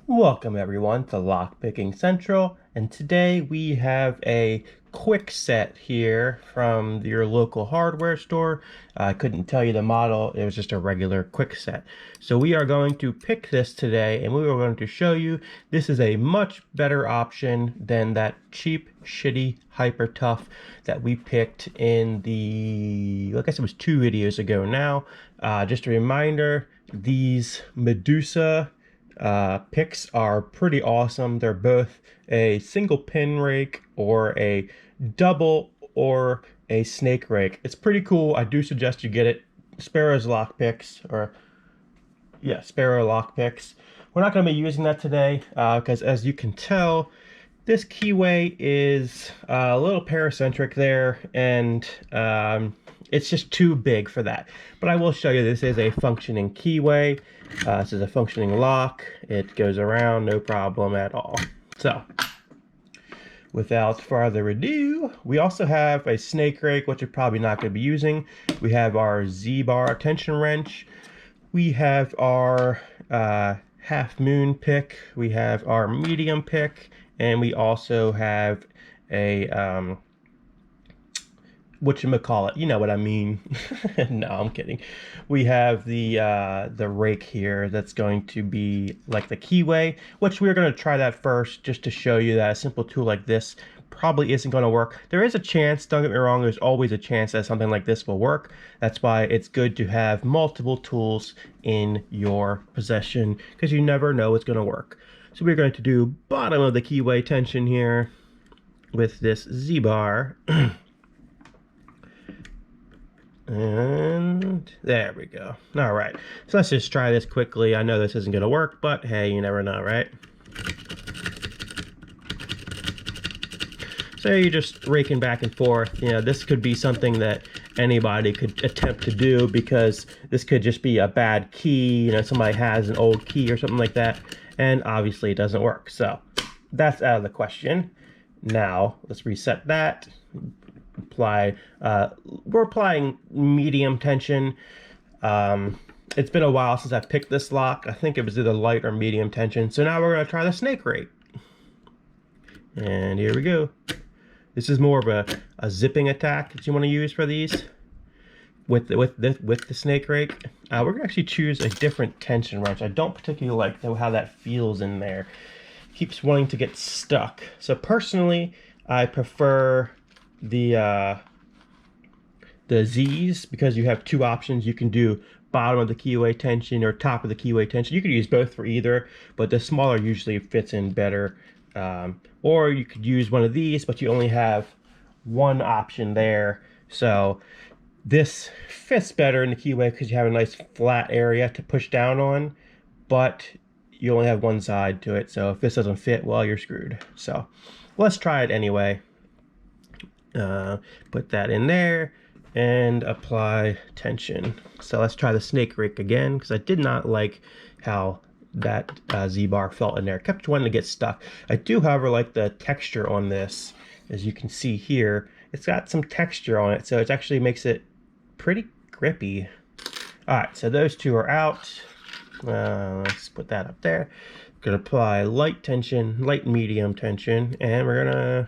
Welcome everyone to Lockpicking Central, and today we have a Kwikset here from your local hardware store. I couldn't tell you the model, it was just a regular Kwikset. So we are going to pick this today, and we are going to show you this is a much better option than that cheap, shitty Hyper Tough that we picked in I guess it was 2 videos ago now. Just a reminder, these Medusa picks are pretty awesome. They're both a single pin rake or a double or a snake rake. It's pretty cool. I do suggest you get it. Sparrow's lock picks, or yeah, Sparrow lock picks. We're not going to be using that today because as you can tell, this keyway is a little paracentric there, and it's just too big for that. But I will show you this is a functioning keyway. This is a functioning lock. It goes around, no problem at all. So, without further ado, we also have a snake rake, which we're probably not going to be using. We have our Z-bar tension wrench. We have our half moon pick. We have our medium pick. And we also have a whatchamacallit, you know what I mean. No, I'm kidding. We have the rake here that's going to be like the keyway, which we're going to try that first just to show you that a simple tool like this probably isn't going to work. There is a chance, don't get me wrong, there's always a chance that something like this will work. That's why it's good to have multiple tools in your possession, because you never know what's going to work. So we're going to do bottom of the keyway tension here with this Z-bar. And there we go. All right, so let's just try this quickly. I know this isn't going to work, but hey, you never know, right? So you're just raking back and forth. You know, this could be something that anybody could attempt to do, because this could just be a bad key. You know, somebody has an old key or something like that, and obviously it doesn't work. So that's out of the question. Now let's reset that. We're applying medium tension. It's been a while since I picked this lock. I think it was either light or medium tension. So now we're going to try the snake rake. And here we go. This is more of a zipping attack that you want to use for these with the snake rake. We're going to actually choose a different tension wrench. I don't particularly like how that feels in there. Keeps wanting to get stuck. So personally, I prefer the Z's, because you have two options. You can do bottom of the keyway tension or top of the keyway tension. You could use both for either, but the smaller usually fits in better. Or you could use one of these, but you only have one option there. So this fits better in the keyway because you have a nice flat area to push down on, but you only have one side to it. So if this doesn't fit, well, you're screwed. So let's try it anyway. Put that in there and apply tension. So let's try the snake rake again, because I did not like how that Z-bar felt in there. It kept wanting to get stuck. I do, however, like the texture on this. As you can see here, it's got some texture on it, so it actually makes it pretty grippy. All right, so those two are out. Let's put that up there. Gonna apply light tension, light medium tension, and we're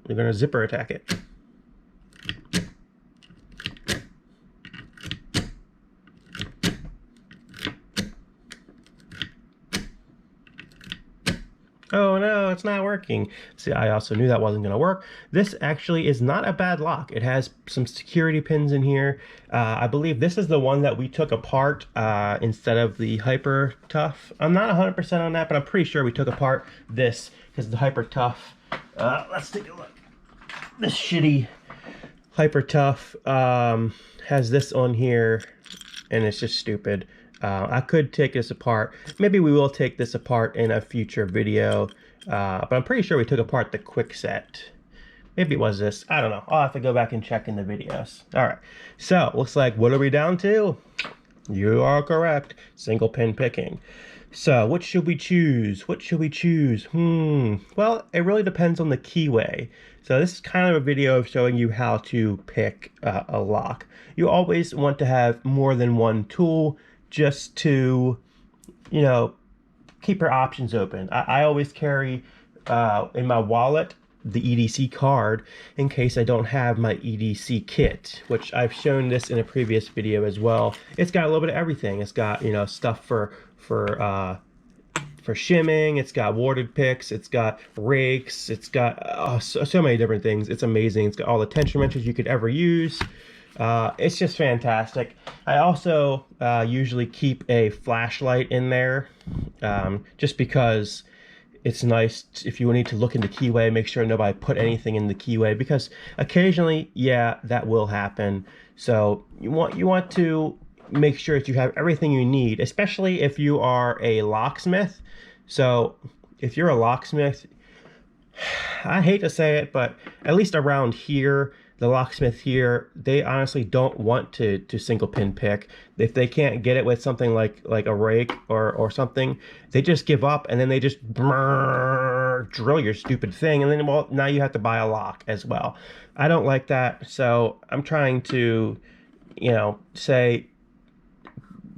gonna zipper attack it. Oh no, it's not working. See, I also knew that wasn't going to work. This actually is not a bad lock. It has some security pins in here. I believe this is the one that we took apart instead of the Hyper Tough. I'm not 100% on that, but I'm pretty sure we took apart this because the Hyper Tough. Let's take a look. This shitty Hyper Tough has this on here, and it's just stupid. I could take this apart. Maybe we will take this apart in a future video, but I'm pretty sure we took apart the Kwikset. Maybe it was this. I don't know. I'll have to go back and check in the videos. All right. So looks like, what are we down to? You are correct. Single pin picking. So what should we choose? What should we choose? Well, it really depends on the keyway. So this is kind of a video of showing you how to pick a lock. You always want to have more than one tool, just to, you know, keep your options open. I always carry in my wallet the EDC card in case I don't have my EDC kit, which I've shown this in a previous video as well. It's got a little bit of everything. It's got, you know, stuff for shimming, it's got warded picks, it's got rakes, it's got so many different things. It's amazing. It's got all the tension wrenches you could ever use. It's just fantastic. I also usually keep a flashlight in there just because it's nice if you need to look in the keyway, make sure nobody put anything in the keyway, because occasionally, yeah, that will happen. So you want to make sure that you have everything you need, especially if you are a locksmith. So if you're a locksmith, I hate to say it, but at least around here, the locksmith here, they honestly don't want to single pin pick. If they can't get it with something like a rake or something, they just give up, and then they just drill your stupid thing, and then, well, now you have to buy a lock as well. I don't like that, so I'm trying to, you know, say,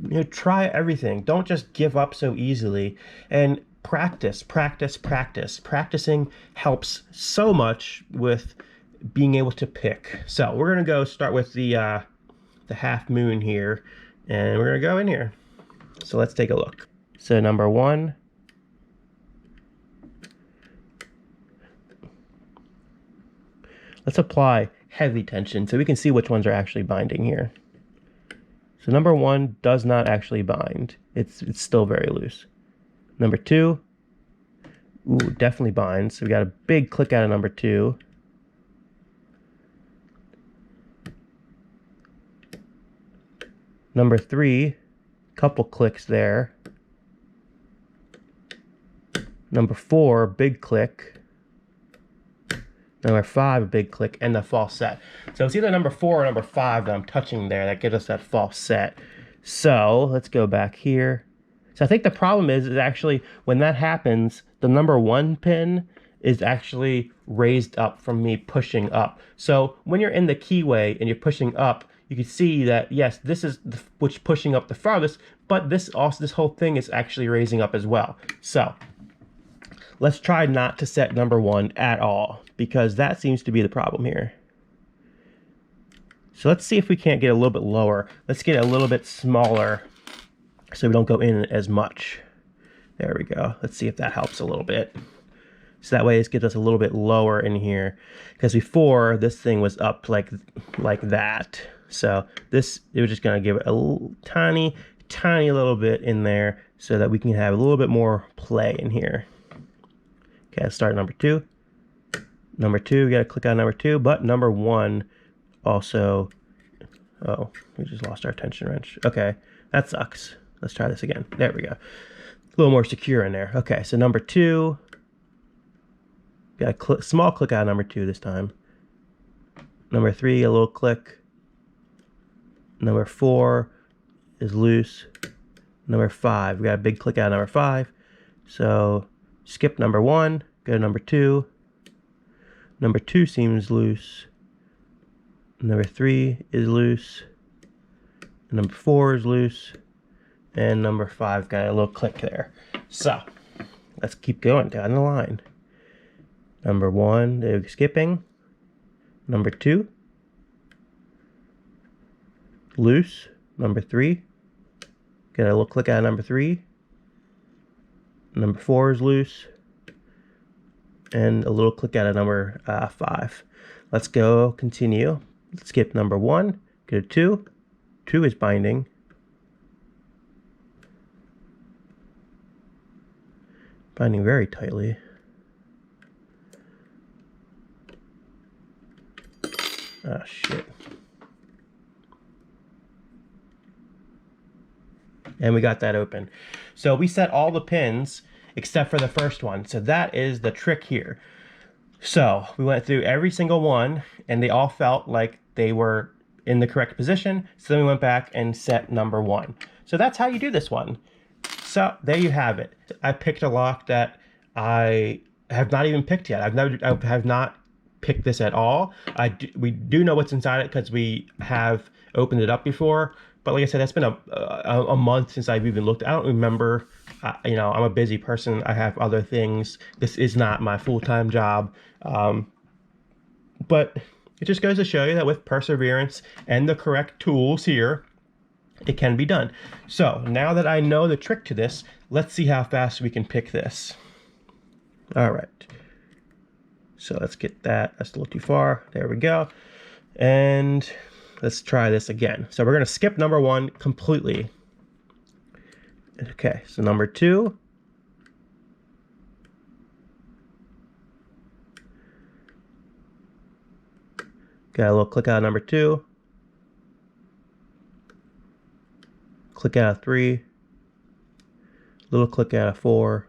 you know, try everything. Don't just give up so easily, and practice. Practicing helps so much with being able to pick. So we're gonna go start with the half moon here, and we're gonna go in here. So let's take a look. So number 1, let's apply heavy tension so we can see which ones are actually binding here. So number 1 does not actually bind. It's still very loose. Number 2, ooh, definitely binds. So we got a big click out of number 2. Number 3, couple clicks there. Number 4, big click. Number 5, a big click, and the false set. So it's either number 4 or number 5 that I'm touching there that gives us that false set. So let's go back here. So I think the problem is actually when that happens, the number 1 pin is actually raised up from me pushing up. So when you're in the keyway and you're pushing up, you can see that, yes, this is which pushing up the farthest, but this whole thing is actually raising up as well. So let's try not to set number 1 at all, because that seems to be the problem here. So let's see if we can't get a little bit lower. Let's get it a little bit smaller so we don't go in as much. There we go. Let's see if that helps a little bit. So that way this gets us a little bit lower in here, because before this thing was up like that. So this, it was just gonna give it a tiny little bit in there so that we can have a little bit more play in here. Okay, let's start number 2. Number 2, we gotta click on number 2, but number 1 also, oh, we just lost our tension wrench. Okay, that sucks. Let's try this again. There we go. A little more secure in there. Okay, so number 2, got a small click out of number 2 this time. Number 3, a little click. Number 4 is loose. Number 5, we got a big click out of number 5. So skip number 1, go to number 2. Number 2 seems loose. Number 3 is loose. Number 4 is loose. And number 5 got a little click there. So let's keep going down the line. Number 1, they're skipping. Number 2, loose. Number 3, get a little click out of number 3. Number 4 is loose, and a little click out of number 5. Let's go continue. Let's skip number 1, go to 2. 2 is binding. Binding very tightly. Ah, shit. And we got that open. So we set all the pins except for the first one. So that is the trick here. So we went through every single one, and they all felt like they were in the correct position. So then we went back and set number 1. So that's how you do this one. So there you have it. I picked a lock that I have not even picked yet. I have not picked this at all. We do know what's inside it because we have opened it up before. But like I said, that's been a month since I've even looked. I don't remember you know, I'm a busy person. I have other things. This is not my full-time job. But it just goes to show you that with perseverance and the correct tools here, it can be done. So now that I know the trick to this, let's see how fast we can pick this. All right. So let's get that. That's a little too far. There we go. And let's try this again. So we're going to skip number 1 completely. Okay, so number 2. Got a little click out of number 2. Click out of 3. Little click out of 4.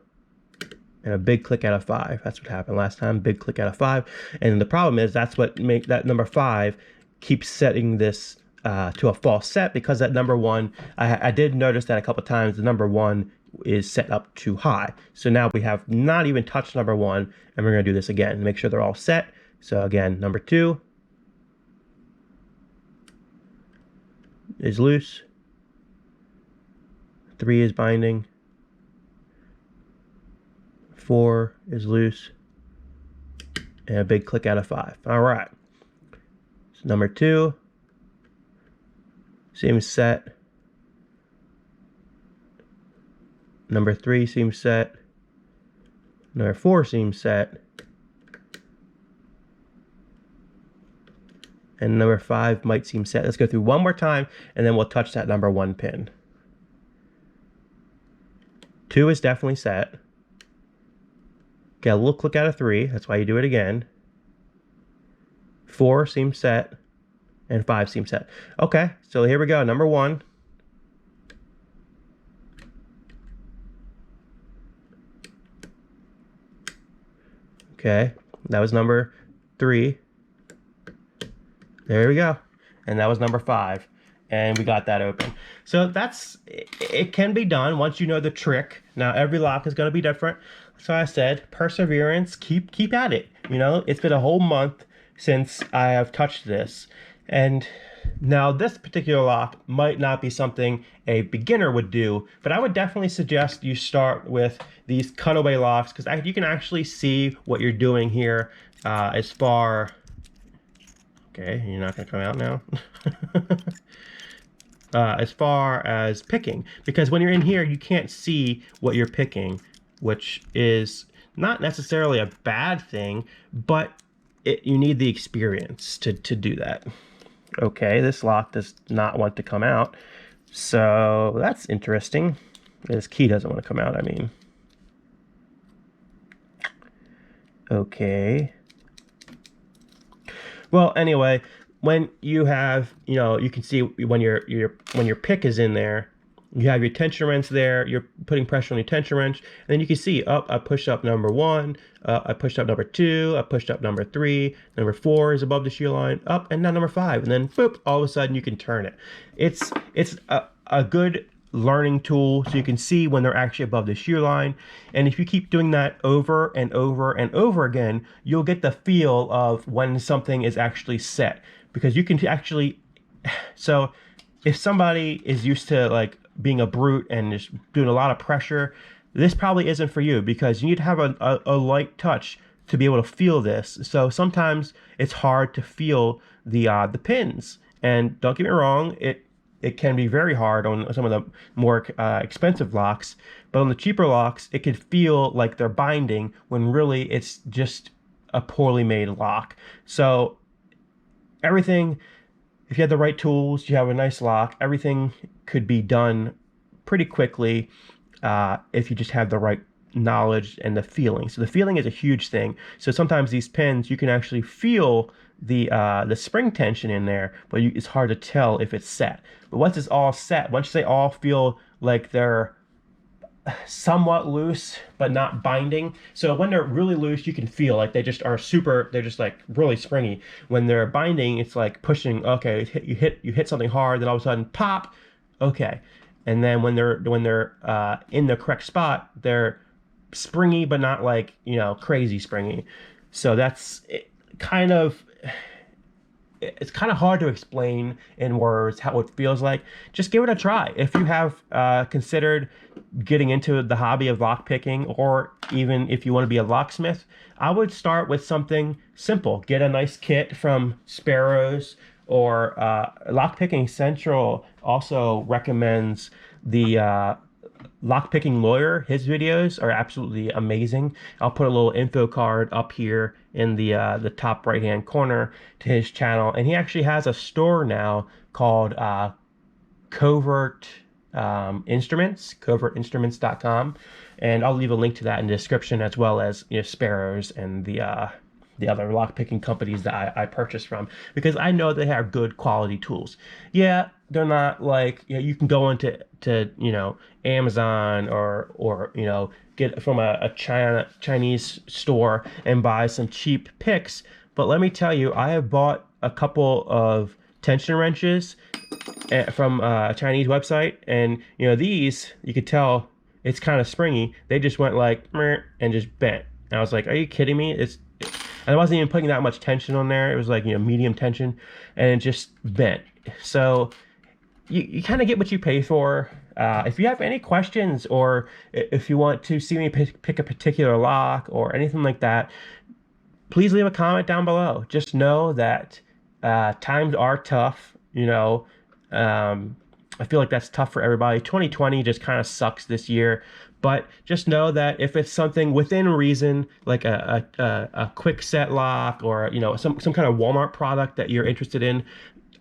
And a big click out of 5. That's what happened last time. Big click out of 5. And the problem is that's what make that number 5 keeps setting this to a false set, because that number 1, I did notice that a couple times the number 1 is set up too high. So now we have not even touched number 1, and we're going to do this again to make sure they're all set. So again, number 2 is loose. 3 is binding. 4 is loose, and a big click out of 5. All right. So number 2, seems set. Number 3 seems set. Number 4 seems set. And number 5 might seem set. Let's go through one more time, and then we'll touch that number 1 pin. 2 is definitely set. Get a little click out of 3. That's why you do it again. 4 seems set. And 5 seems set. Okay, so here we go. Number 1. Okay, that was number 3. There we go. And that was number 5. And we got that open. So that's, it can be done once you know the trick. Now every lock is going to be different. So I said, perseverance, keep at it. You know, it's been a whole month since I have touched this. And now this particular lock might not be something a beginner would do, but I would definitely suggest you start with these cutaway locks, because you can actually see what you're doing here as far... Okay, you're not going to come out now? As far as picking, because when you're in here, you can't see what you're picking, which is not necessarily a bad thing, but you need the experience to do that. Okay, this lock does not want to come out, so that's interesting. This key doesn't want to come out, I mean. Okay. Well, anyway, when you have, you know, you can see when your pick is in there, you have your tension wrench there, you're putting pressure on your tension wrench, and then you can see, oh, I pushed up number 1, I pushed up number 2, I pushed up number 3, number 4 is above the shear line, up, and now number 5, and then boop, all of a sudden you can turn it. It's a good learning tool, so you can see when they're actually above the shear line. And if you keep doing that over and over and over again, you'll get the feel of when something is actually set, because you can actually... So if somebody is used to like being a brute and just doing a lot of pressure, this probably isn't for you, because you need to have a light touch to be able to feel this. So sometimes it's hard to feel the pins, and don't get me wrong, it can be very hard on some of the more expensive locks, but on the cheaper locks, it can feel like they're binding when really it's just a poorly made lock. So everything, if you have the right tools, you have a nice lock, everything could be done pretty quickly if you just have the right knowledge and the feeling. So the feeling is a huge thing. So sometimes these pins, you can actually feel the spring tension in there, but it's hard to tell if it's set. But once it's all set, once they all feel like they're somewhat loose but not binding, so when they're really loose, you can feel like they just are they're just like really springy. When they're binding, it's like pushing. Okay, you hit something hard, then all of a sudden pop. Okay, and then when they're in the correct spot, they're springy but not like, you know, crazy springy. So that's kind of it's kind of hard to explain in words how it feels like. Just give it a try. If you have considered getting into the hobby of lock picking, or even if you want to be a locksmith, I would start with something simple. Get a nice kit from Sparrows, or Lockpicking Central also recommends the Lockpicking Lawyer. His videos are absolutely amazing. I'll put a little info card up here in the top right hand corner to his channel, and he actually has a store now called Covert Instruments, covertinstruments.com, and I'll leave a link to that in the description, as well as, you know, Sparrows and the other lock picking companies that I purchased from, because I know they have good quality tools. Yeah, they're not like, you know, you can go into you know, Amazon, or you know, get from a Chinese store and buy some cheap picks. But let me tell you, I have bought a couple of tension wrenches from a Chinese website, and you know, these, you could tell it's kind of springy. They just went like "Meh," and just bent. And I was like, are you kidding me? I wasn't even putting that much tension on there. It was like, you know, medium tension, and it just bent. So you kind of get what you pay for. If you have any questions, or if you want to see me pick a particular lock or anything like that, please leave a comment down below. Just know that times are tough. You know, I feel like that's tough for everybody. 2020 just kind of sucks this year. But just know that if it's something within reason, like a Kwikset lock, or, you know, some kind of Walmart product that you're interested in,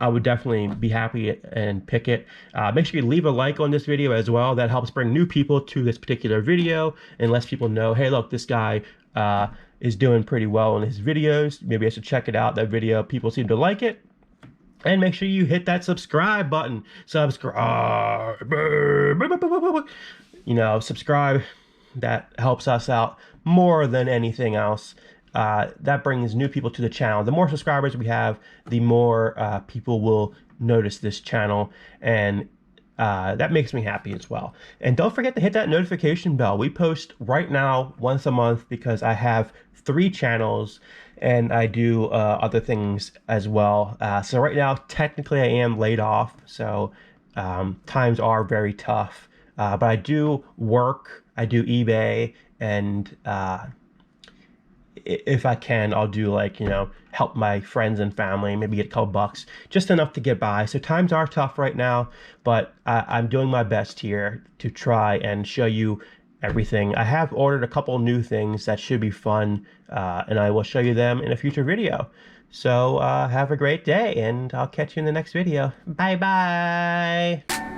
I would definitely be happy and pick it. Make sure you leave a like on this video as well. That helps bring new people to this particular video and lets people know, hey, look, this guy is doing pretty well in his videos. Maybe I should check it out, that video. People seem to like it. And make sure you hit that subscribe button. Subscribe. You know, subscribe. That helps us out more than anything else. That brings new people to the channel. The more subscribers we have, the more people will notice this channel, and that makes me happy as well. And don't forget to hit that notification bell. We post right now once a month, because I have 3 channels and I do other things as well. So right now, technically I am laid off, so times are very tough. But I do work, I do eBay, and if I can, I'll do, like, you know, help my friends and family, maybe get a couple bucks, just enough to get by. So times are tough right now, but I'm doing my best here to try and show you everything. I have ordered a couple new things that should be fun, and I will show you them in a future video. So have a great day, and I'll catch you in the next video. Bye bye.